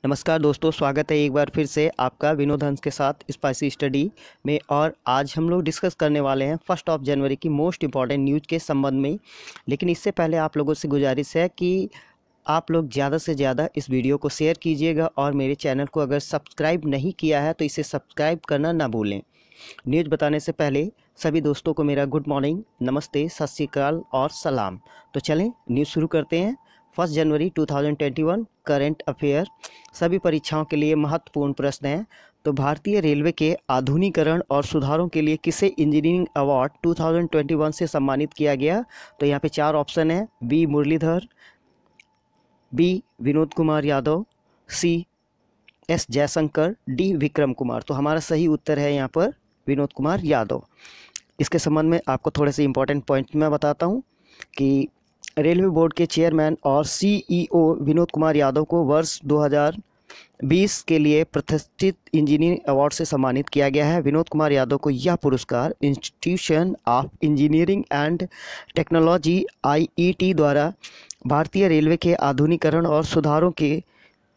नमस्कार दोस्तों, स्वागत है एक बार फिर से आपका विनोद हंस के साथ स्पाइसी स्टडी में। और आज हम लोग डिस्कस करने वाले हैं 1 जनवरी की मोस्ट इम्पॉर्टेंट न्यूज़ के संबंध में। लेकिन इससे पहले आप लोगों से गुजारिश है कि आप लोग ज़्यादा से ज़्यादा इस वीडियो को शेयर कीजिएगा और मेरे चैनल को अगर सब्सक्राइब नहीं किया है तो इसे सब्सक्राइब करना ना भूलें। न्यूज़ बताने से पहले सभी दोस्तों को मेरा गुड मॉर्निंग, नमस्ते, सत श्री अकाल और सलाम। तो चलें न्यूज़ शुरू करते हैं। 1 जनवरी 2021 करंट अफेयर। सभी परीक्षाओं के लिए महत्वपूर्ण प्रश्न हैं। तो भारतीय रेलवे के आधुनिकीकरण और सुधारों के लिए किसे इंजीनियरिंग अवार्ड 2021 से सम्मानित किया गया? तो यहाँ पे 4 ऑप्शन है। B Muralidhar, B Vinod Kumar Yadav, C S Jaishankar, D Vikram Kumar. तो हमारा सही उत्तर है यहाँ पर विनोद कुमार यादव। इसके संबंध में आपको थोड़े से इंपॉर्टेंट पॉइंट मैं बताता हूँ कि रेलवे बोर्ड के चेयरमैन और सीईओ विनोद कुमार यादव को वर्ष 2020 के लिए प्रतिष्ठित इंजीनियरिंग अवार्ड से सम्मानित किया गया है। विनोद कुमार यादव को यह पुरस्कार institution of engineering and technology IET द्वारा भारतीय रेलवे के आधुनिकीकरण और सुधारों के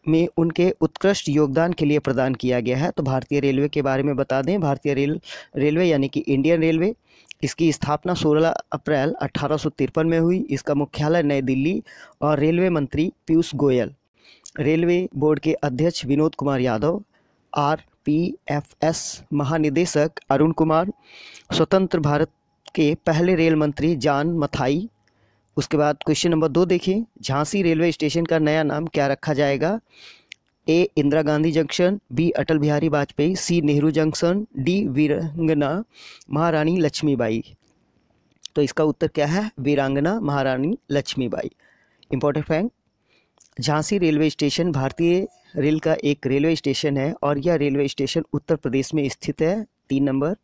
में उनके उत्कृष्ट योगदान के लिए प्रदान किया गया है। तो भारतीय रेलवे के बारे में बता दें, भारतीय रेलवे यानी कि इंडियन रेलवे, इसकी स्थापना 16 अप्रैल 1853 में हुई। इसका मुख्यालय नई दिल्ली और रेलवे मंत्री पीयूष गोयल, रेलवे बोर्ड के अध्यक्ष विनोद कुमार यादव, आरपीएफएस महानिदेशक अरुण कुमार, स्वतंत्र भारत के पहले रेल मंत्री जॉन मथाई। उसके बाद क्वेश्चन नंबर 2 देखिए, झांसी रेलवे स्टेशन का नया नाम क्या रखा जाएगा? ए इंदिरा गांधी जंक्शन, बी अटल बिहारी वाजपेयी, सी नेहरू जंक्शन, डी वीरांगना महारानी लक्ष्मीबाई। तो इसका उत्तर क्या है? वीरांगना Maharani Lakshmibai. Important fact, Jhansi railway station भारतीय रेल का एक रेलवे स्टेशन है और यह रेलवे स्टेशन उत्तर प्रदेश में स्थित है। 3 नंबर,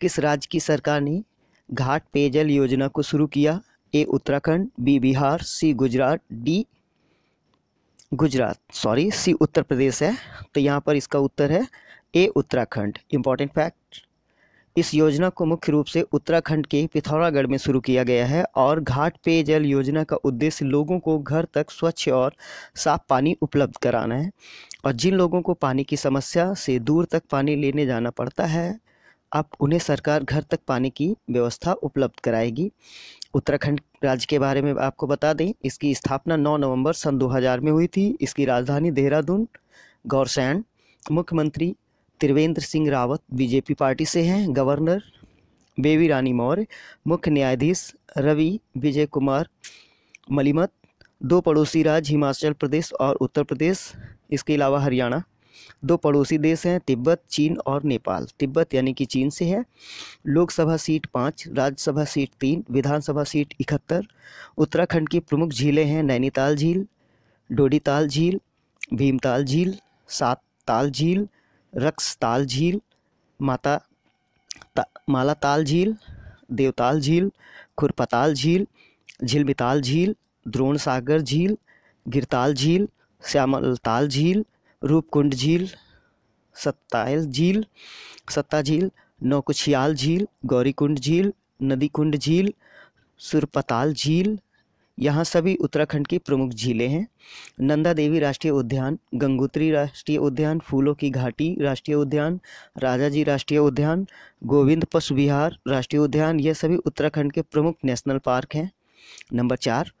किस राज्य की सरकार ने घाट पेयजल योजना को शुरू किया? ए उत्तराखंड, बी बिहार, सी गुजरात, सी उत्तर प्रदेश है। तो यहाँ पर इसका उत्तर है ए उत्तराखंड। इंपॉर्टेंट फैक्ट, इस योजना को मुख्य रूप से उत्तराखंड के पिथौरागढ़ में शुरू किया गया है और घाट पेयजल योजना का उद्देश्य लोगों को घर तक स्वच्छ और साफ पानी उपलब्ध कराना है। और जिन लोगों को पानी की समस्या से दूर तक पानी लेने जाना पड़ता है, अब उन्हें सरकार घर तक पानी की व्यवस्था उपलब्ध कराएगी। उत्तराखंड राज्य के बारे में आपको बता दें, इसकी स्थापना 9 नवंबर सन 2000 में हुई थी। इसकी राजधानी देहरादून, गौरसैंण। मुख्यमंत्री त्रिवेंद्र सिंह रावत बीजेपी पार्टी से हैं। गवर्नर बेबी रानी मौर्य। मुख्य न्यायाधीश रवि विजय कुमार मलिमत। 2 पड़ोसी राज्य हिमाचल प्रदेश और उत्तर प्रदेश, इसके अलावा हरियाणा। 2 पड़ोसी देश हैं तिब्बत, चीन और नेपाल। तिब्बत यानी कि चीन से है। लोकसभा सीट 5, राज्यसभा सीट 3, विधानसभा सीट 71। उत्तराखंड की प्रमुख झीलें हैं नैनीताल झील, डोडीताल झील, भीमताल झील, सातताल झील, रक्सताल झील, मालाताल झील, देवताल झील, खुरपताल झील, झिलमिताल झील, द्रोण सागर झील, गिरताल झील, श्यामलताल झील, रूपकुंड झील, सत्ता झील, नौकुचियाल झील, गौरीकुंड झील, नदीकुंड झील, सुरपताल झील। यहाँ सभी उत्तराखंड की प्रमुख झीलें हैं। नंदा देवी राष्ट्रीय उद्यान, गंगोत्री राष्ट्रीय उद्यान, फूलों की घाटी राष्ट्रीय उद्यान, राजाजी राष्ट्रीय उद्यान, गोविंद पशु विहार राष्ट्रीय उद्यान, ये सभी उत्तराखंड के प्रमुख नेशनल पार्क हैं। नंबर 4,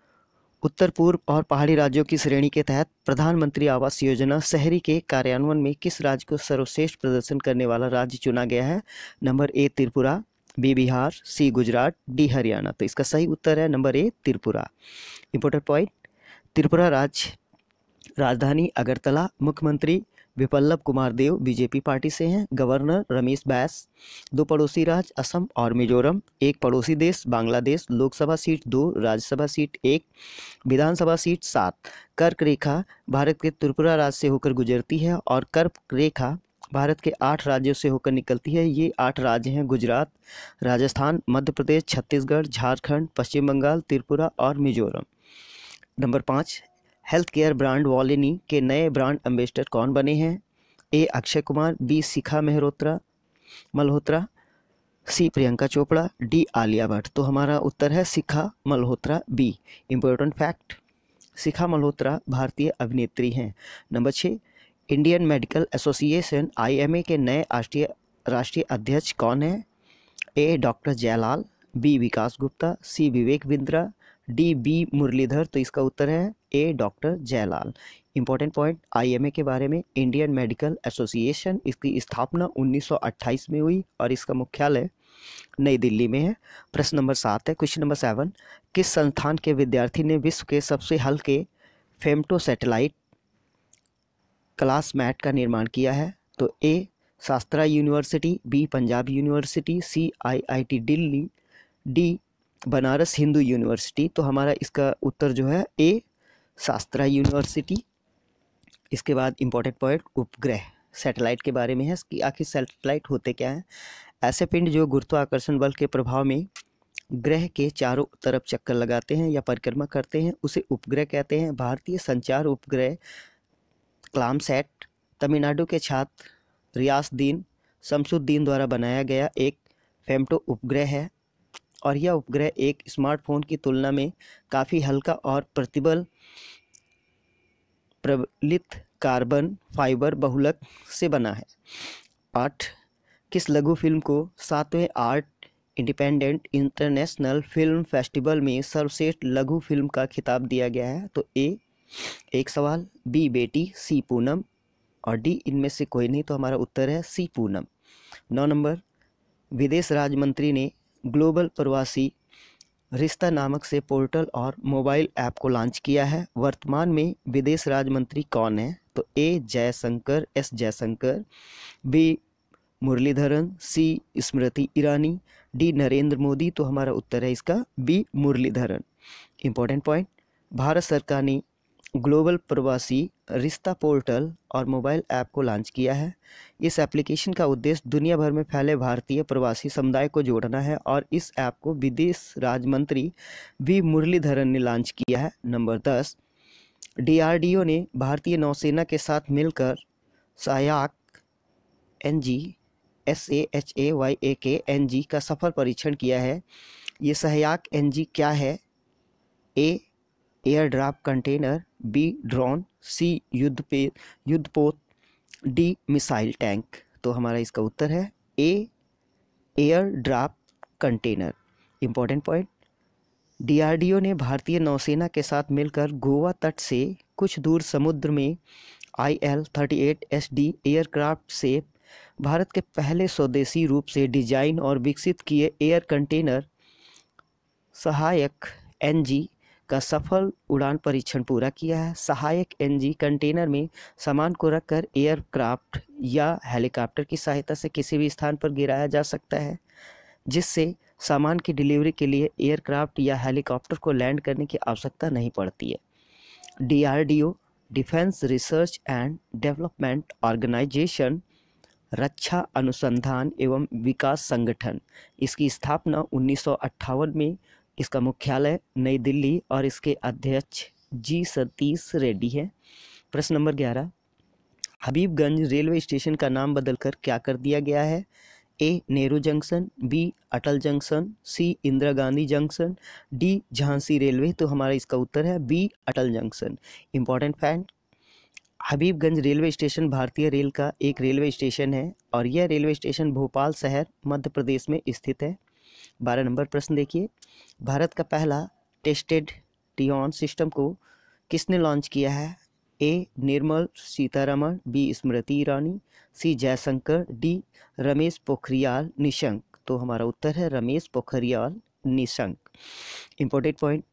उत्तर पूर्व और पहाड़ी राज्यों की श्रेणी के तहत प्रधानमंत्री आवास योजना शहरी के कार्यान्वयन में किस राज्य को सर्वश्रेष्ठ प्रदर्शन करने वाला राज्य चुना गया है? Number A Tripura, B Bihar, C Gujarat, D Haryana. तो इसका सही उत्तर है number A Tripura. Important point, Tripura राज्य राजधानी अगरतला। मुख्यमंत्री विप्लव कुमार देव बीजेपी पार्टी से हैं। गवर्नर रमेश बैस। 2 पड़ोसी राज्य असम और मिजोरम। 1 पड़ोसी देश बांग्लादेश। लोकसभा सीट 2, राज्यसभा सीट 1, विधानसभा सीट 7। कर्क रेखा भारत के त्रिपुरा राज्य से होकर गुजरती है और कर्क रेखा भारत के 8 राज्यों से होकर निकलती है। ये 8 राज्य हैं गुजरात, राजस्थान, मध्य प्रदेश, छत्तीसगढ़, झारखंड, पश्चिम बंगाल, त्रिपुरा और Mizoram. Number 5, health care brand Volini के नए ब्रांड एम्बेसडर कौन बने हैं? ए अक्षय कुमार, बी शिखा मल्होत्रा, सी प्रियंका चोपड़ा, डी आलिया भट्ट। तो हमारा उत्तर है शिखा मल्होत्रा, बी। इम्पोर्टेंट फैक्ट, शिखा मल्होत्रा भारतीय अभिनेत्री हैं। Number 6, Indian medical association IMA के नए राष्ट्रीय अध्यक्ष कौन है? A doctor Jailal, B Vikas Gupta, C Vivek Bindra, D B Muralidhar. तो इसका उत्तर है A doctor Jayalal. Important point IMA के बारे में, इंडियन मेडिकल एसोसिएशन, इसकी स्थापना 1928 में हुई और इसका मुख्यालय नई दिल्ली में है। प्रश्न नंबर 7 है, क्वेश्चन नंबर 7, किस संस्थान के विद्यार्थी ने विश्व के सबसे हल्के फेमटो सैटेलाइट क्लासमैट का निर्माण किया है? तो ए शास्त्रा यूनिवर्सिटी, बी पंजाब यूनिवर्सिटी, सी IIT Delhi, D Banaras Hindu university. तो हमारा इसका उत्तर जो है ए शास्त्रा यूनिवर्सिटी। इसके बाद इंपॉर्टेंट पॉइंट उपग्रह सैटेलाइट के बारे में है कि आखिर सैटेलाइट होते क्या हैं। ऐसे पिंड जो गुरुत्वाकर्षण बल के प्रभाव में ग्रह के चारों तरफ चक्कर लगाते हैं या परिक्रमा करते हैं, उसे उपग्रह कहते हैं। भारतीय संचार उपग्रह क्लामसैट तमिलनाडु के छात्र रियासुद्दीन शमसुद्दीन द्वारा बनाया गया एक फेमटो उपग्रह है और यह उपग्रह एक स्मार्टफोन की तुलना में काफ़ी हल्का और प्रतिबल प्रबलित कार्बन फाइबर बहुलक से बना है। 8, किस लघु फिल्म को 7वें art independent international film festival में सर्वश्रेष्ठ लघु फिल्म का खिताब दिया गया है? तो ए एक सवाल, बी बेटी, सी पूनम और डी इनमें से कोई नहीं। तो हमारा उत्तर है सी पूनम। 9 नंबर, विदेश राज्य मंत्री ने ग्लोबल प्रवासी रिश्ता नामक से पोर्टल और मोबाइल ऐप को लॉन्च किया है। वर्तमान में विदेश राज्य मंत्री कौन है? तो A Jaishankar, S Jaishankar, B Muralidharan, C Smriti Irani, D Narendra Modi. तो हमारा उत्तर है इसका B Muralidharan. Important point, Bharat सरकार ने ग्लोबल प्रवासी रिश्ता पोर्टल और मोबाइल ऐप को लॉन्च किया है। इस एप्लीकेशन का उद्देश्य दुनिया भर में फैले भारतीय प्रवासी समुदाय को जोड़ना है और इस ऐप को विदेश राज्य मंत्री वी मुरलीधरन ने लॉन्च किया है। नंबर 10, DRDO ने भारतीय नौसेना के साथ मिलकर सहायक NG SAHAYAK NG का सफल परीक्षण किया है। ये सहायक NG क्या है? A air draft container, B drone, C युद्धपोत, डी मिसाइल टैंक। तो हमारा इसका उत्तर है A air draft container. Important point, DRDO ने भारतीय नौसेना के साथ मिलकर गोवा तट से कुछ दूर समुद्र में IL-38SD एयरक्राफ्ट से भारत के पहले स्वदेशी रूप से डिजाइन और विकसित किए एयर कंटेनर सहायक NG का सफल उड़ान परीक्षण पूरा किया है। सहायक NG कंटेनर में सामान को रखकर एयरक्राफ्ट या हेलीकॉप्टर की सहायता से किसी भी स्थान पर गिराया जा सकता है, जिससे सामान की डिलीवरी के लिए एयरक्राफ्ट या हेलीकॉप्टर को लैंड करने की आवश्यकता नहीं पड़ती है। DRDO defence research and development organisation, रक्षा अनुसंधान एवं विकास संगठन, इसकी स्थापना 1958 में, इसका मुख्यालय नई दिल्ली और इसके अध्यक्ष G सतीश रेड्डी है। प्रश्न नंबर 11, हबीबगंज रेलवे स्टेशन का नाम बदलकर क्या कर दिया गया है? A Nehru junction, B Atal junction, C Indira Gandhi junction, D Jhansi railway. तो हमारा इसका उत्तर है B Atal junction. Important fact, Habibganj railway station भारतीय रेल का एक रेलवे स्टेशन है और यह रेलवे स्टेशन भोपाल शहर मध्य प्रदेश में स्थित है। 12 नंबर प्रश्न देखिए, भारत का पहला टेस्टेड टियोन सिस्टम को किसने लॉन्च किया है? ए निर्मल सीतारमण, बी स्मृति ईरानी, सी जयशंकर, डी रमेश पोखरियाल निशंक। तो हमारा उत्तर है रमेश पोखरियाल निशंक। इंपॉर्टेंट पॉइंट,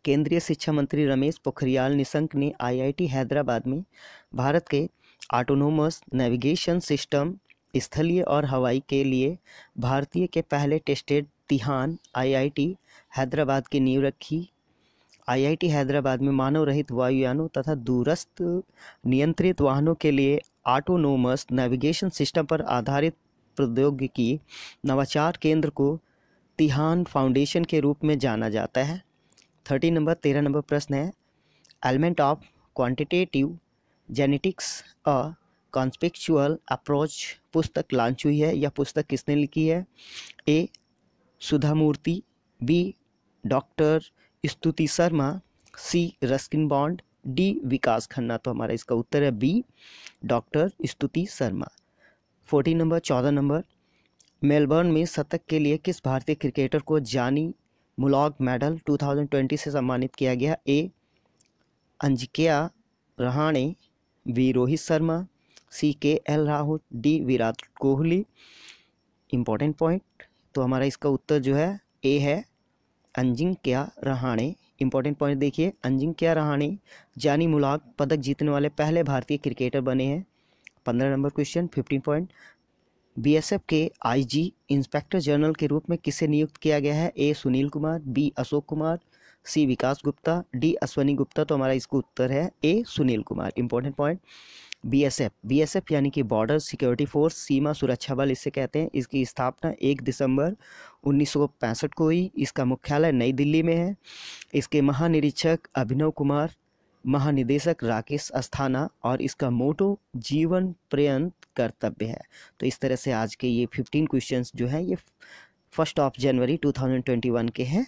केंद्रीय शिक्षा मंत्री रमेश पोखरियाल निशंक ने IIT हैदराबाद में भारत के ऑटोनोमस नेविगेशन सिस्टम स्थलीय और हवाई के लिए भारतीय के पहले टेस्टेड तिहान IIT हैदराबाद की नींव रखी। IIT हैदराबाद में मानव रहित वायुयानों तथा दूरस्थ नियंत्रित वाहनों के लिए ऑटोनोमस नेविगेशन सिस्टम पर आधारित प्रौद्योगिकी नवाचार केंद्र को तिहान फाउंडेशन के रूप में जाना जाता है। 13 नंबर प्रश्न है, element of quantitative genetics a conceptual approach पुस्तक लॉन्च हुई है। यह पुस्तक किसने लिखी है? ए सुधा मूर्ति, बी डॉक्टर स्तुति शर्मा, सी रस्किन बॉन्ड, डी विकास खन्ना। तो हमारा इसका उत्तर है बी डॉक्टर स्तुति शर्मा। 14 नंबर 14 नंबर, मेलबर्न में शतक के लिए किस भारतीय क्रिकेटर को जानी मुलॉग मेडल 2020 से सम्मानित किया गया? ए अंजिक्या रहाणे, बी रोहित शर्मा, सी KL Rahul, D Virat Kohli. Important point, तो हमारा इसका उत्तर जो है ए है अजिंक्या रहाणे। इंपॉर्टेंट पॉइंट देखिए, अजिंक्या रहाणे जानी मुलाग पदक जीतने वाले पहले भारतीय क्रिकेटर बने हैं। 15 नंबर क्वेश्चन 15 पॉइंट, BSF के IG इंस्पेक्टर जनरल के रूप में किसे नियुक्त किया गया है? A Sunil Kumar, B Ashok Kumar, C Vikas Gupta, D Ashwani Gupta. तो हमारा इसका उत्तर है A Sunil Kumar. Important point, BSF यानी कि बॉर्डर सिक्योरिटी फोर्स, सीमा सुरक्षा बल इसे कहते हैं। इसकी स्थापना 1 दिसंबर 1965 को हुई। इसका मुख्यालय नई दिल्ली में है। इसके महानिरीक्षक अभिनव कुमार, महानिदेशक राकेश अस्थाना, और इसका मोटो जीवन पर्यंत कर्तव्य है। तो इस तरह से आज के ये 15 क्वेश्चंस जो हैं ये 1 जनवरी 2021 के हैं।